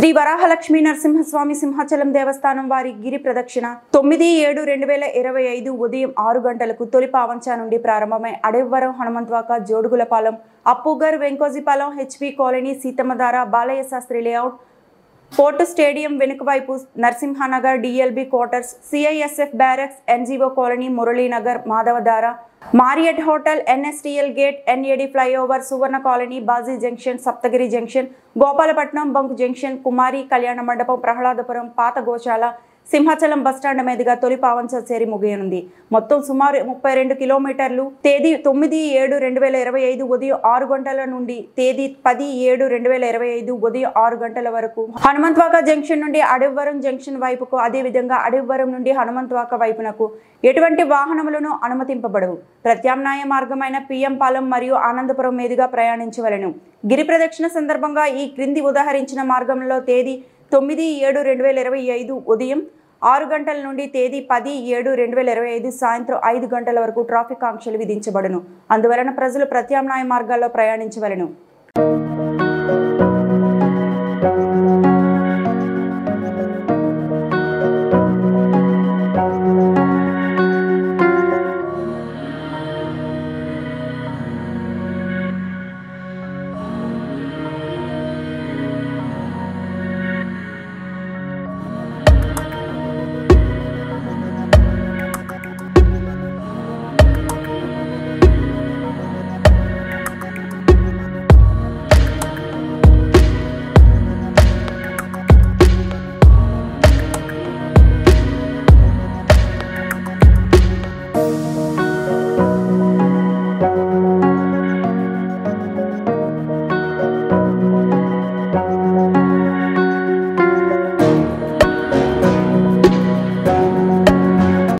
శ్రీ వరాహలక్ష్మీ నరసింహస్వామి సింహాచలం దేవస్థానం వారి గిరి ప్రదక్షిణ 9/7/2025 ఉదయం 6 గంటలకు తొలి పావంచ నుండి ప్రారంభమై Adavivaram Hanumanthavaka Jodugullapalem Appughar Venkojipalem HP colony Seethammadhara Balayya Sastri layout port stadium వెనుకవైపు Narasimhanagar DLB quarters CISF barracks NGO colony Muralinagar Madhavadhara Marriott hotel NSTL gate NAD flyover Suvarna colony Baji junction Saptagiri junction Gopalapatnam bunk junction Kumari Kalyana Mandapam Prahladapuram పాత గోశాల సింహాచలం బస్టాండ్ మీదుగా తొలి పావంచ చేరి ముగియనుంది. మొత్తం సుమారు 32 కిలోమీటర్లు. తేదీ 9/7/2025 ఉదయం 6 గంటల నుండి తేదీ 10/7/2025 ఉదయం 6 గంటల వరకు హనుమంతవాక జంక్షన్ నుండి అడవివరం జంక్షన్ వైపుకు, అదేవిధంగా అడవివరం నుండి హనుమంతవాక వైపునకు ఎటువంటి వాహనములను అనుమతింపబడవు. ప్రత్యామ్నాయ మార్గమైన పిఎం పాలెం మరియు ఆనందపురం మీదుగా ప్రయాణించవలెను. గిరి ప్రదక్షిణ సందర్భంగా ఈ క్రింది ఉదాహరించిన మార్గంలో తేదీ 9/7/2025 ఉదయం 6 గంటల నుండి తేదీ 10/7/2025 సాయంత్రం 5 గంటల వరకు ట్రాఫిక్ ఆంక్షలు విధించబడును. అందువలన ప్రజలు ప్రత్యామ్నాయ మార్గాల్లో ప్రయాణించవలెను.